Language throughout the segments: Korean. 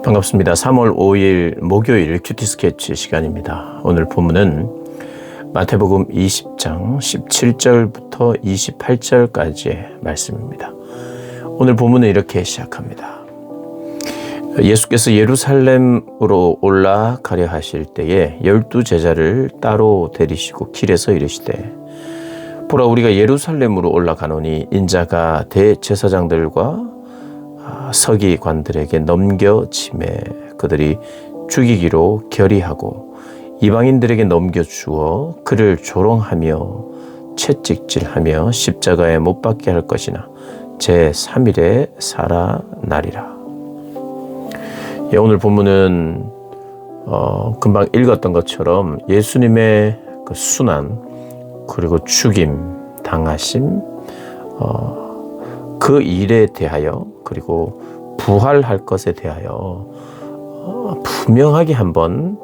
반갑습니다. 3월 5일 목요일 큐티 스케치 시간입니다. 오늘 본문은 마태복음 20장 17절부터 28절까지의 말씀입니다. 오늘 본문은 이렇게 시작합니다. 예수께서 예루살렘으로 올라가려 하실 때에 12제자를 따로 데리시고 길에서 이르시되 보라, 우리가 예루살렘으로 올라가노니 인자가 대제사장들과 서기관들에게 넘겨짐에 그들이 죽이기로 결의하고 이방인들에게 넘겨주어 그를 조롱하며 채찍질하며 십자가에 못 박게 할 것이나 제3일에 살아나리라. 오늘 본문은 금방 읽었던 것처럼 예수님의 그 순환 그리고 죽임, 당하심, 그 일에 대하여 그리고 부활할 것에 대하여 분명하게 한번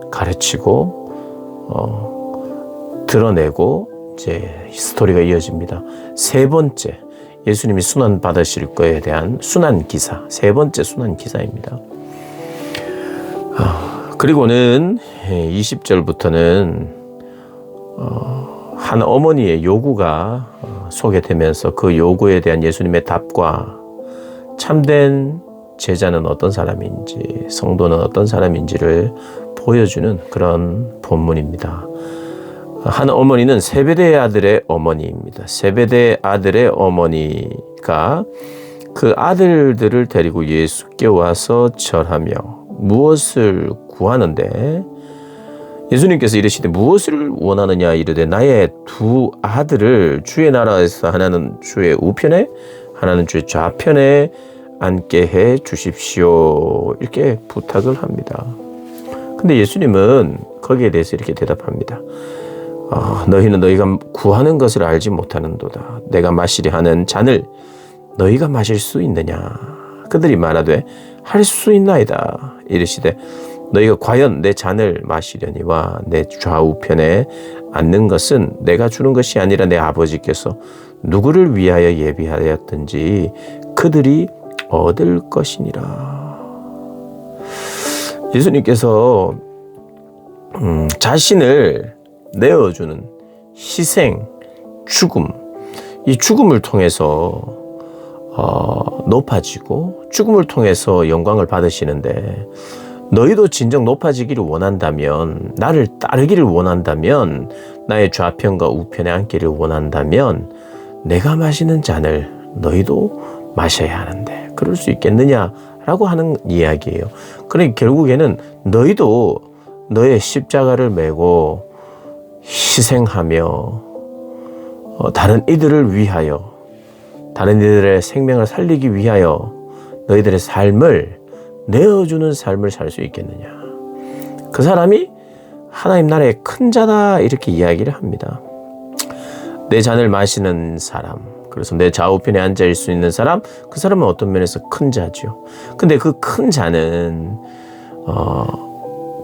가르치고 드러내고 이제 스토리가 이어집니다. 세 번째, 예수님이 순환 받으실 거에 대한 순환 기사, 세 번째 순환 기사입니다. 그리고는 20절부터는 한 어머니의 요구가 소개되면서 그 요구에 대한 예수님의 답과 참된 제자는 어떤 사람인지, 성도는 어떤 사람인지를 보여주는 그런 본문입니다. 한 어머니는 세베대 아들의 어머니입니다. 세베대 아들의 어머니가 그 아들들을 데리고 예수께 와서 절하며 무엇을 구하는데, 예수님께서 이르시되 무엇을 원하느냐 이르되 나의 두 아들을 주의 나라에서 하나는 주의 우편에 하나는 주의 좌편에 앉게 해 주십시오, 이렇게 부탁을 합니다. 근데 예수님은 거기에 대해서 이렇게 대답합니다. 너희는 너희가 구하는 것을 알지 못하는도다. 내가 마시려 하는 잔을 너희가 마실 수 있느냐. 그들이 말하되 할 수 있나이다. 이르시되 너희가 과연 내 잔을 마시려니와 내 좌우편에 앉는 것은 내가 주는 것이 아니라 내 아버지께서 누구를 위하여 예비하였든지 그들이 얻을 것이니라. 예수님께서 자신을 내어주는 희생, 죽음, 이 죽음을 통해서 높아지고 죽음을 통해서 영광을 받으시는데, 너희도 진정 높아지기를 원한다면, 나를 따르기를 원한다면, 나의 좌편과 우편에 앉기를 원한다면 내가 마시는 잔을 너희도 마셔야 하는데 그럴 수 있겠느냐라고 하는 이야기예요. 그러니까 결국에는 너희도 너의 십자가를 메고 희생하며 다른 이들을 위하여, 다른 이들의 생명을 살리기 위하여 너희들의 삶을 내어주는 삶을 살 수 있겠느냐. 그 사람이 하나님 나라의 큰 자다, 이렇게 이야기를 합니다. 내 잔을 마시는 사람, 그래서 내 좌우편에 앉아 있을 수 있는 사람, 그 사람은 어떤 면에서 큰 자죠. 근데 그 큰 자는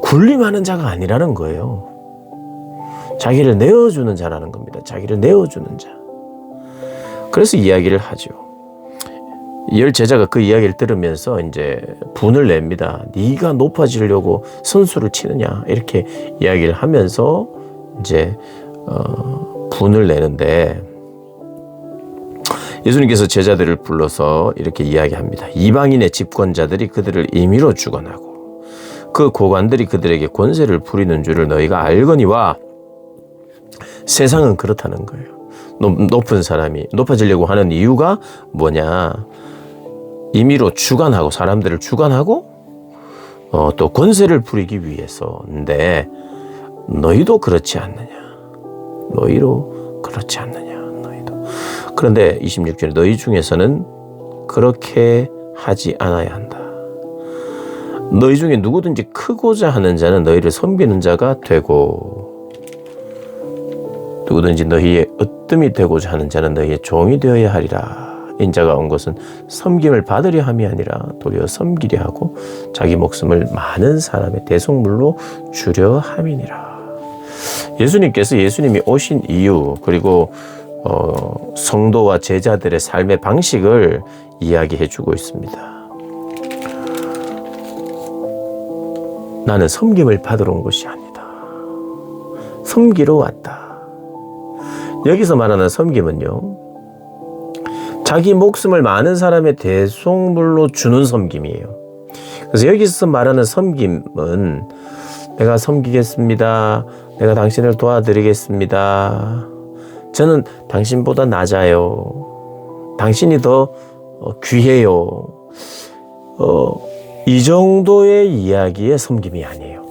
군림하는 자가 아니라는 거예요. 자기를 내어주는 자라는 겁니다. 자기를 내어주는 자. 그래서 이야기를 하죠. 열 제자가 그 이야기를 들으면서 이제 분을 냅니다. 네가 높아지려고 선수를 치느냐, 이렇게 이야기를 하면서 이제 분을 내는데, 예수님께서 제자들을 불러서 이렇게 이야기합니다. 이방인의 집권자들이 그들을 임의로 주관하고 그 고관들이 그들에게 권세를 부리는 줄을 너희가 알거니와, 세상은 그렇다는 거예요. 높은 사람이 높아지려고 하는 이유가 뭐냐? 임의로 주관하고, 사람들을 주관하고 또 권세를 부리기 위해서인데, 너희도 그렇지 않느냐. 너희도 그렇지 않느냐. 너희도. 그런데 26절에 너희 중에서는 그렇게 하지 않아야 한다. 너희 중에 누구든지 크고자 하는 자는 너희를 섬기는 자가 되고, 누구든지 너희의 으뜸이 되고자 하는 자는 너희의 종이 되어야 하리라. 인자가 온 것은 섬김을 받으려 함이 아니라 도리어 섬기려 하고 자기 목숨을 많은 사람의 대속물로 주려 함이니라. 예수님이 오신 이유, 그리고 성도와 제자들의 삶의 방식을 이야기해 주고 있습니다. 나는 섬김을 받으러 온 것이 아니다. 섬기러 왔다. 여기서 말하는 섬김은요, 자기 목숨을 많은 사람의 대속물로 주는 섬김이에요. 그래서 여기서 말하는 섬김은 내가 섬기겠습니다. 내가 당신을 도와드리겠습니다. 저는 당신보다 낮아요. 당신이 더 귀해요. 이 정도의 이야기의 섬김이 아니에요.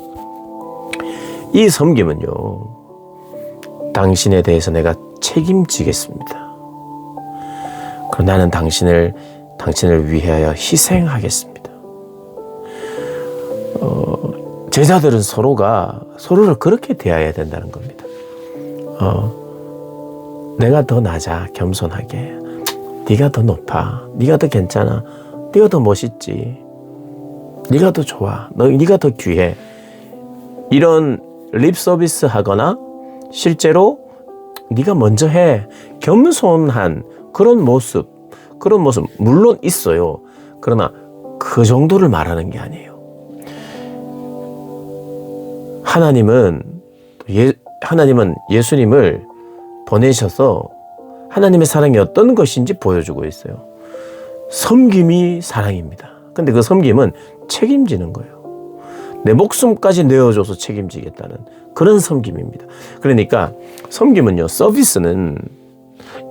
이 섬김은요, 당신에 대해서 내가 책임지겠습니다. 그럼 나는 당신을 위하여 희생하겠습니다. 제자들은 서로를 그렇게 대해야 된다는 겁니다. 내가 더 낮아, 겸손하게. 네가 더 높아, 네가 더 괜찮아, 네가 더 멋있지, 네가 더 좋아, 네가 더 귀해. 이런 립 서비스 하거나 실제로 네가 먼저 해, 겸손한 그런 모습 물론 있어요. 그러나 그 정도를 말하는 게 아니에요. 하나님은 예수님을 보내셔서 하나님의 사랑이 어떤 것인지 보여주고 있어요. 섬김이 사랑입니다. 근데 그 섬김은 책임지는 거예요. 내 목숨까지 내어줘서 책임지겠다는 그런 섬김입니다. 그러니까 섬김은요, 서비스는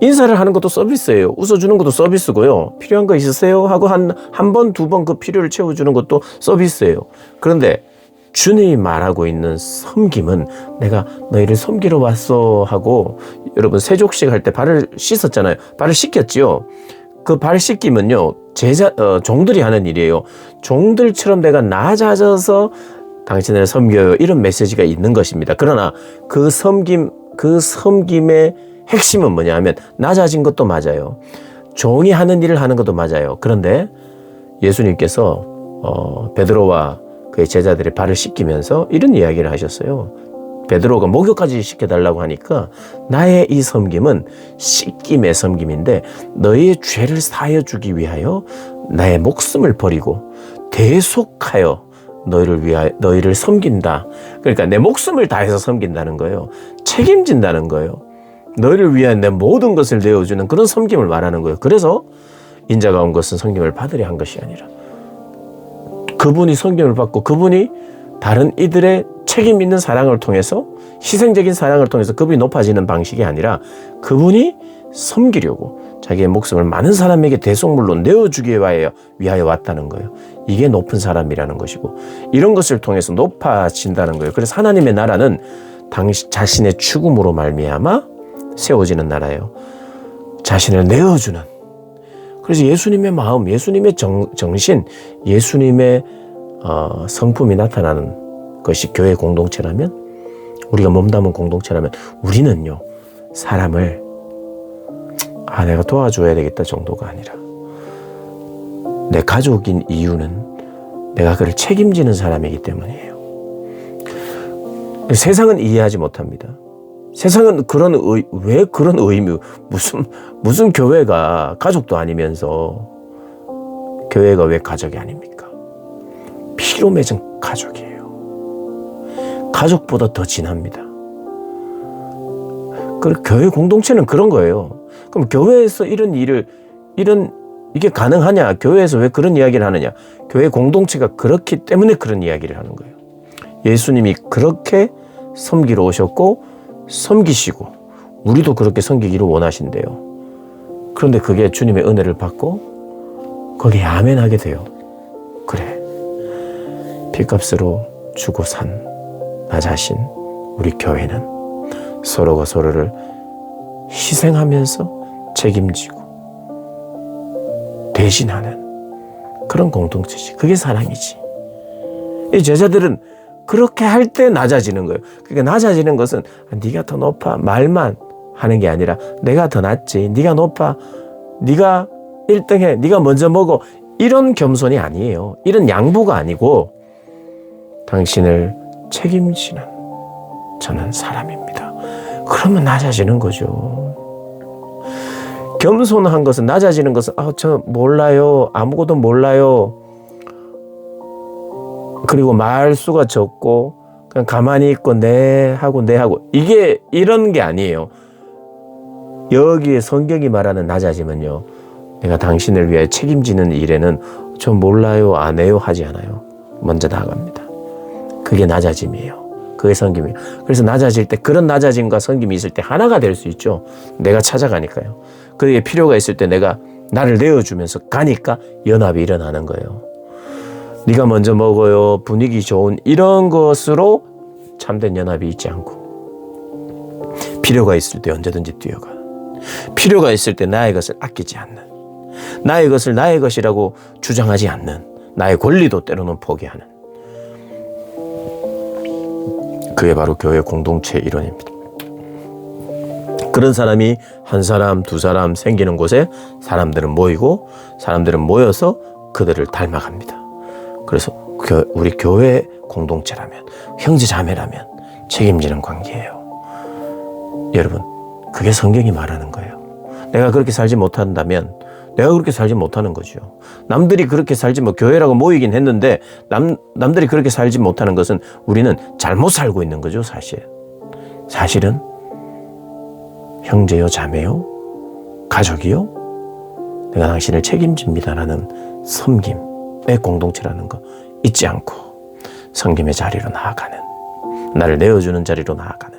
인사를 하는 것도 서비스예요. 웃어주는 것도 서비스고요. 필요한 거 있으세요? 하고 한 번, 두 번 그 필요를 채워주는 것도 서비스예요. 그런데 주님이 말하고 있는 섬김은 내가 너희를 섬기러 왔어 하고, 여러분 세족식 할 때 발을 씻었잖아요. 발을 씻겼지요. 그 발 씻김은요, 종들이 하는 일이에요. 종들처럼 내가 낮아져서 당신을 섬겨요. 이런 메시지가 있는 것입니다. 그러나 그 섬김의 핵심은 뭐냐 하면 낮아진 것도 맞아요. 종이 하는 일을 하는 것도 맞아요. 그런데 예수님께서 베드로와 그의 제자들의 발을 씻기면서 이런 이야기를 하셨어요. 베드로가 목욕까지 시켜달라고 하니까 나의 이 섬김은 씻김의 섬김인데 너희의 죄를 사여주기 위하여 나의 목숨을 버리고 대속하여 너희를 섬긴다. 그러니까 내 목숨을 다해서 섬긴다는 거예요. 책임진다는 거예요. 너희를 위한 내 모든 것을 내어주는 그런 섬김을 말하는 거예요. 그래서 인자가 온 것은 섬김을 받으려 한 것이 아니라, 그분이 섬김을 받고 그분이 다른 이들의 책임 있는 사랑을 통해서, 희생적인 사랑을 통해서 그분이 높아지는 방식이 아니라 그분이 섬기려고 자기의 목숨을 많은 사람에게 대속물로 내어주기 위하여 왔다는 거예요. 이게 높은 사람이라는 것이고, 이런 것을 통해서 높아진다는 거예요. 그래서 하나님의 나라는 자신의 죽음으로 말미암아 세워지는 나라예요. 자신을 내어주는. 그래서 예수님의 마음, 예수님의 정신, 예수님의 성품이 나타나는 것이 교회 공동체라면, 우리가 몸담은 공동체라면, 우리는요, 사람을 내가 도와줘야 되겠다 정도가 아니라, 내 가족인 이유는 내가 그를 책임지는 사람이기 때문이에요. 세상은 이해하지 못합니다. 세상은 왜 그런 의미, 무슨 교회가 가족도 아니면서 교회가 왜 가족이 아닙니까? 피로 맺은 가족이에요. 가족보다 더 진합니다. 교회 공동체는 그런 거예요. 그럼 교회에서 이게 가능하냐? 교회에서 왜 그런 이야기를 하느냐? 교회 공동체가 그렇기 때문에 그런 이야기를 하는 거예요. 예수님이 그렇게 섬기러 오셨고 섬기시고 우리도 그렇게 섬기기를 원하신대요. 그런데 그게 주님의 은혜를 받고 거기에 아멘하게 돼요. 그래, 핏값으로 주고 산 나 자신, 우리 교회는 서로가 서로를 희생하면서 책임지고 대신하는 그런 공동체지. 그게 사랑이지. 이 제자들은 그렇게 할 때 낮아지는 거예요. 그러니까 낮아지는 것은 네가 더 높아 말만 하는 게 아니라, 내가 더 낫지, 네가 높아, 네가 1등해, 네가 먼저 먹어, 이런 겸손이 아니에요. 이런 양보가 아니고, 당신을 책임지는 저는 사람입니다. 그러면 낮아지는 거죠. 겸손한 것은, 낮아지는 것은 저 몰라요, 아무것도 몰라요, 그리고 말수가 적고 그냥 가만히 있고 네 하고 이게 이런 게 아니에요. 여기에 성경이 말하는 낮아짐은요, 내가 당신을 위해 책임지는 일에는 저 몰라요, 안 해요 하지 않아요. 먼저 나아갑니다. 그게 낮아짐이에요. 그게 섬김이에요. 그래서 낮아질 때, 그런 낮아짐과 섬김이 있을 때 하나가 될 수 있죠. 내가 찾아가니까요. 그게 필요가 있을 때 내가 나를 내어주면서 가니까 연합이 일어나는 거예요. 네가 먼저 먹어요, 분위기 좋은 이런 것으로 참된 연합이 있지 않고, 필요가 있을 때 언제든지 뛰어가, 필요가 있을 때 나의 것을 아끼지 않는, 나의 것을 나의 것이라고 주장하지 않는, 나의 권리도 때로는 포기하는, 그게 바로 교회 공동체의 일원입니다. 그런 사람이 한 사람, 두 사람 생기는 곳에 사람들은 모이고, 사람들은 모여서 그들을 닮아갑니다. 그래서 우리 교회 공동체라면, 형제 자매라면 책임지는 관계예요. 여러분, 그게 성경이 말하는 거예요. 내가 그렇게 살지 못한다면 내가 그렇게 살지 못하는 거죠. 남들이 그렇게 살지, 교회라고 모이긴 했는데 남들이 그렇게 살지 못하는 것은 우리는 잘못 살고 있는 거죠. 사실은 형제요, 자매요, 가족이요, 내가 당신을 책임집니다라는 섬김의 공동체라는 거 잊지 않고 섬김의 자리로 나아가는, 나를 내어주는 자리로 나아가는,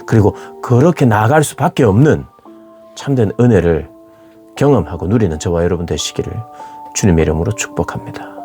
그리고 그렇게 나아갈 수밖에 없는 참된 은혜를 경험하고 누리는 저와 여러분 되시기를 주님의 이름으로 축복합니다.